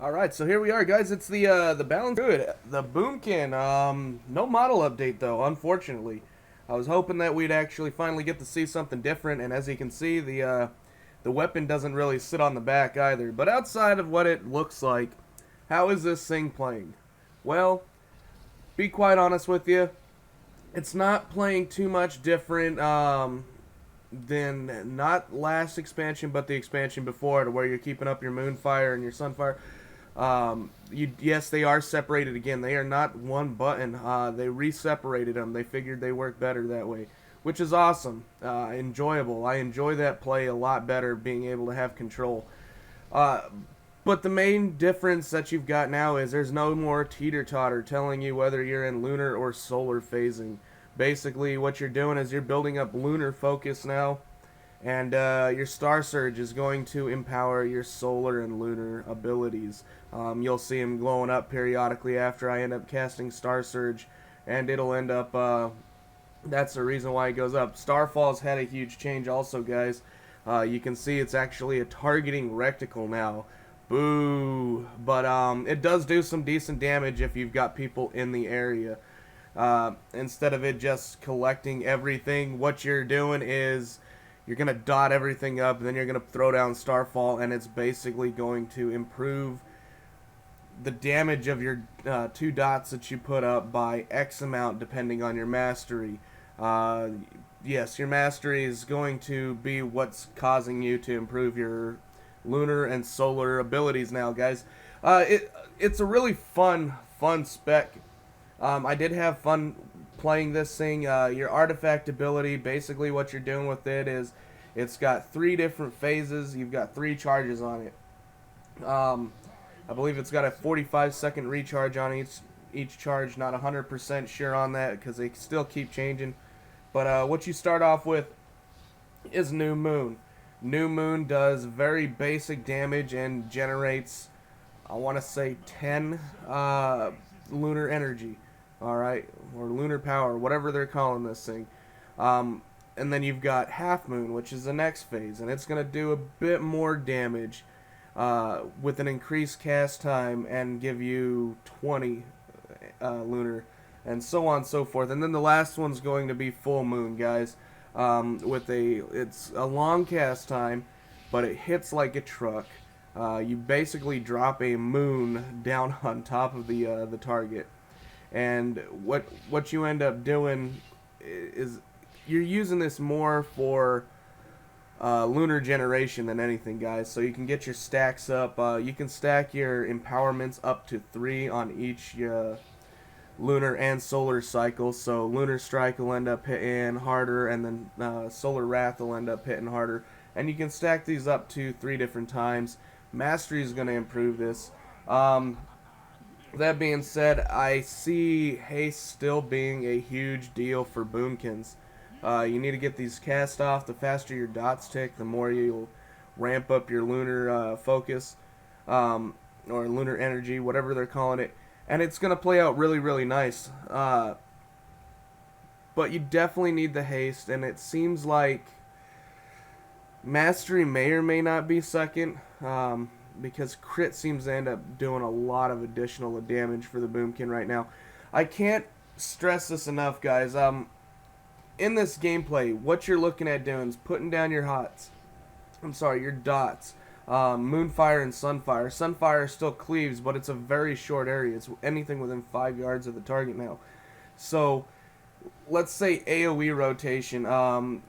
Alright, so here we are, guys. It's the Balance Druid, the Boomkin. No model update, though, unfortunately. I was hoping that we'd actually finally get to see something different, and as you can see, the weapon doesn't really sit on the back either. But outside of what it looks like, how is this thing playing? Well, be quite honest with you, it's not playing too much different, than not last expansion, but the expansion before, to where you're keeping up your Moonfire and your Sunfire. Yes, they are separated again. They are not one button. They re-separated them. They figured they work better that way, which is awesome. Enjoyable. I enjoy that play a lot better, being able to have control. Uh, but the main difference that you've got now is there's no more teeter-totter telling you whether you're in lunar or solar phasing. Basically, what you're doing is you're building up lunar focus now, and your Star Surge is going to empower your solar and lunar abilities. You'll see them glowing up periodically after I end up casting Star Surge, and it'll end up. That's the reason why it goes up. Starfall's had a huge change, also, guys. You can see it's actually a targeting reticle now. Boo! But it does do some decent damage if you've got people in the area. Instead of it just collecting everything, what you're doing is you're going to dot everything up, and then you're going to throw down Starfall, and it's basically going to improve the damage of your two dots that you put up by X amount depending on your mastery. Uh, yes, your mastery is going to be what's causing you to improve your lunar and solar abilities now, guys. It's a really fun spec. I did have fun playing this thing. Your artifact ability, basically what you're doing with it is it's got three different phases. You've got three charges on it. I believe it's got a 45-second recharge on each charge. Not 100% sure on that because they still keep changing. But what you start off with is New Moon. New Moon does very basic damage and generates, I want to say, 10 lunar energy. Alright, or lunar power, whatever they're calling this thing. And then you've got Half Moon, which is the next phase, and it's going to do a bit more damage with an increased cast time and give you 20 lunar, and so on and so forth. And then the last one's going to be Full Moon, guys. It's a long cast time, but it hits like a truck. You basically drop a moon down on top of the target. And what you end up doing is you're using this more for lunar generation than anything, guys. So you can get your stacks up. You can stack your empowerments up to 3 on each lunar and solar cycle. So Lunar Strike will end up hitting harder, and then Solar Wrath will end up hitting harder. And you can stack these up to 3 different times. Mastery is going to improve this. That being said, I see haste still being a huge deal for Boomkins. You need to get these cast off. The faster your dots tick, the more you'll ramp up your lunar focus, or lunar energy, whatever they're calling it. And it's going to play out really, really nice. But you definitely need the haste, and it seems like Mastery may or may not be second. Because crit seems to end up doing a lot of additional damage for the Boomkin right now. I can't stress this enough, guys. In this gameplay, what you're looking at doing is putting down your your dots. Moonfire and Sunfire. Sunfire still cleaves, but it's a very short area. It's anything within 5 yards of the target now. So, let's say AoE rotation.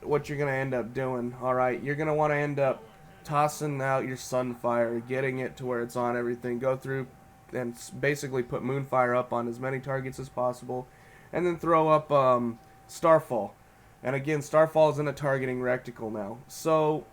What you're going to end up doing, alright, you're going to want to end up tossing out your Sunfire, getting it to where it's on everything, go through and basically put Moonfire up on as many targets as possible, and then throw up Starfall. And again, Starfall is in a targeting reticle now. So,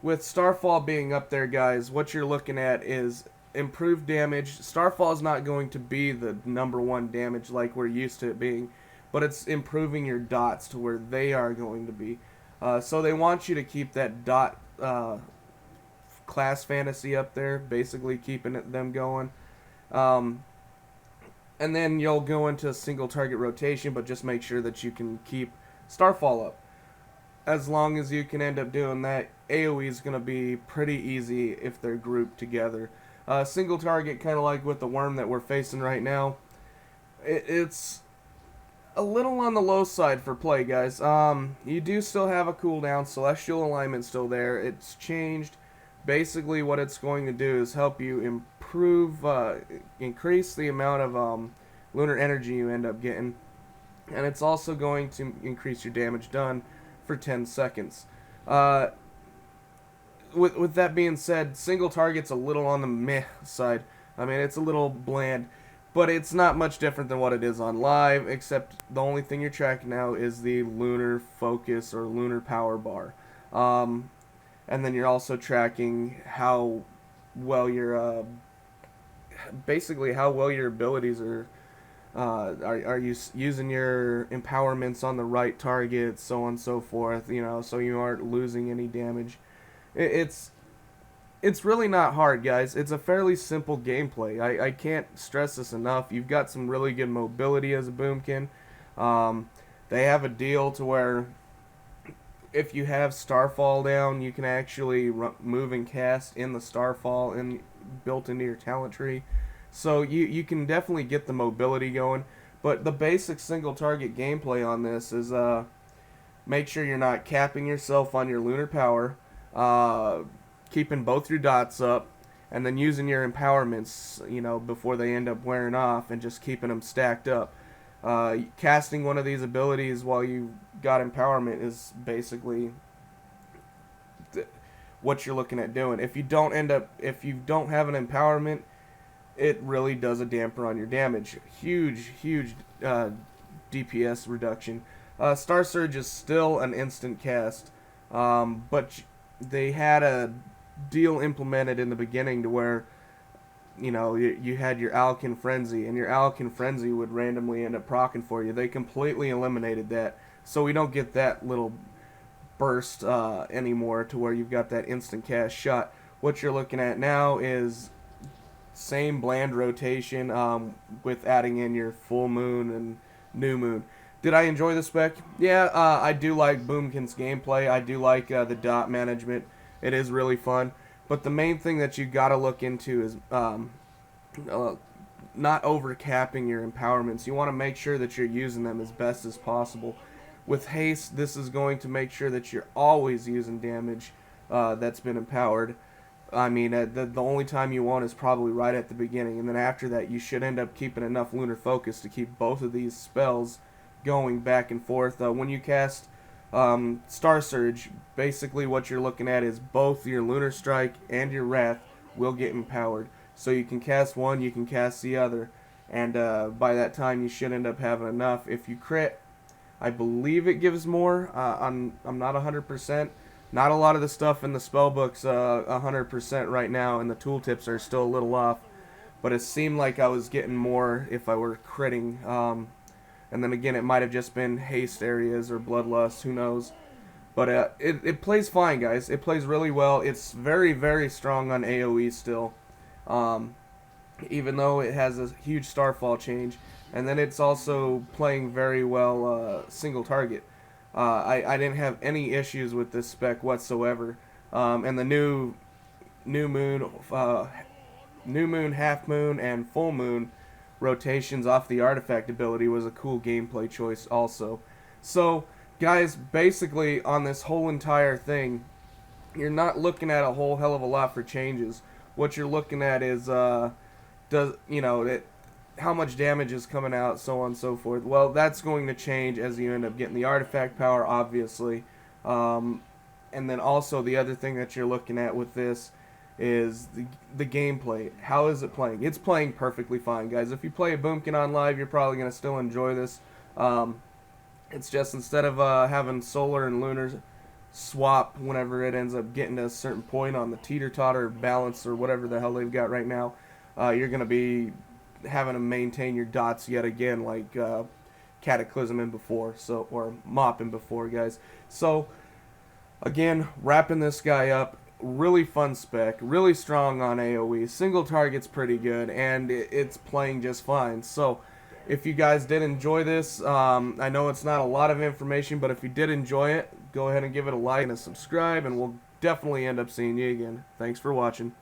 with Starfall being up there, guys, what you're looking at is improved damage. Starfall is not going to be the #1 damage like we're used to it being, but it's improving your dots to where they are going to be. So they want you to keep that dot class fantasy up there, basically keeping them going. And then you'll go into a single target rotation, but just make sure that you can keep Starfall up. As long as you can end up doing that, AoE is going to be pretty easy if they're grouped together. Single target, kind of like with the worm that we're facing right now. It's a little on the low side for play, guys. You do still have a cooldown. Celestial alignment still there. It's changed. Basically, what it's going to do is help you improve, increase the amount of lunar energy you end up getting, and it's also going to increase your damage done for 10 seconds. With that being said, single target's a little on the meh side. I mean, it's a little bland, but it's not much different than what it is on live, except the only thing you're tracking now is the lunar focus or lunar power bar. And then you're also tracking how well your basically how well your abilities are you using your empowerments on the right target, so on and so forth, you know, so you aren't losing any damage. It's really not hard, guys. It's a fairly simple gameplay. I can't stress this enough. You've got some really good mobility as a Boomkin. They have a deal to where if you have Starfall down, you can actually move and cast in the Starfall built into your talent tree. So you can definitely get the mobility going. But the basic single target gameplay on this is make sure you're not capping yourself on your lunar power, keeping both your dots up, and then using your empowerments, you know, before they end up wearing off, and just keeping them stacked up. Casting one of these abilities while you got empowerment is basically what you're looking at doing. If you don't have an empowerment, it really does a damper on your damage. Huge DPS reduction. Star Surge is still an instant cast, but they had a deal implemented in the beginning to where, you know, you had your Alkin Frenzy, and your Alkin Frenzy would randomly end up proccing for you. They completely eliminated that, so we don't get that little burst anymore to where you've got that instant cast shot. What you're looking at now is same bland rotation with adding in your full moon and new moon. Did I enjoy the spec? Yeah, I do like Boomkin's gameplay. I do like the dot management. It is really fun. But the main thing that you got to look into is not overcapping your empowerments. You want to make sure that you're using them as best as possible. With haste, this is going to make sure that you're always using damage that's been empowered. I mean, the only time you want is probably right at the beginning, and then after that you should end up keeping enough lunar focus to keep both of these spells going back and forth. When you cast Star Surge, basically what you're looking at is both your Lunar Strike and your Wrath will get empowered. So you can cast one, you can cast the other, and by that time you should end up having enough. If you crit, I believe it gives more. I'm not 100%. Not a lot of the stuff in the spellbook's 100% right now, and the tooltips are still a little off. But it seemed like I was getting more if I were critting. And then again, it might have just been haste areas or bloodlust, who knows. But it plays fine, guys. It plays really well. It's very strong on AoE still. Even though it has a huge starfall change. And then it's also playing very well single target. I didn't have any issues with this spec whatsoever. And the new moon, half moon, and full moon rotations off the artifact ability was a cool gameplay choice also. So, guys, basically on this whole entire thing, you're not looking at a whole hell of a lot for changes. What you're looking at is how much damage is coming out, so on and so forth. Well, that's going to change as you end up getting the artifact power, obviously. And then also the other thing that you're looking at with this is the gameplay. How is it playing? It's playing perfectly fine, guys. If you play a Boomkin on live, you're probably going to still enjoy this. It's just instead of having solar and lunar swap whenever it ends up getting to a certain point on the teeter-totter balance or whatever the hell they've got right now, you're going to be having to maintain your dots yet again, like Cataclysm before, or Mopping before, guys. So again, wrapping this guy up, really fun spec, really strong on AoE, single target's pretty good, and it's playing just fine. So if you guys did enjoy this, I know it's not a lot of information, but if you did enjoy it, go ahead and give it a like and a subscribe, and we'll definitely end up seeing you again. Thanks for watching.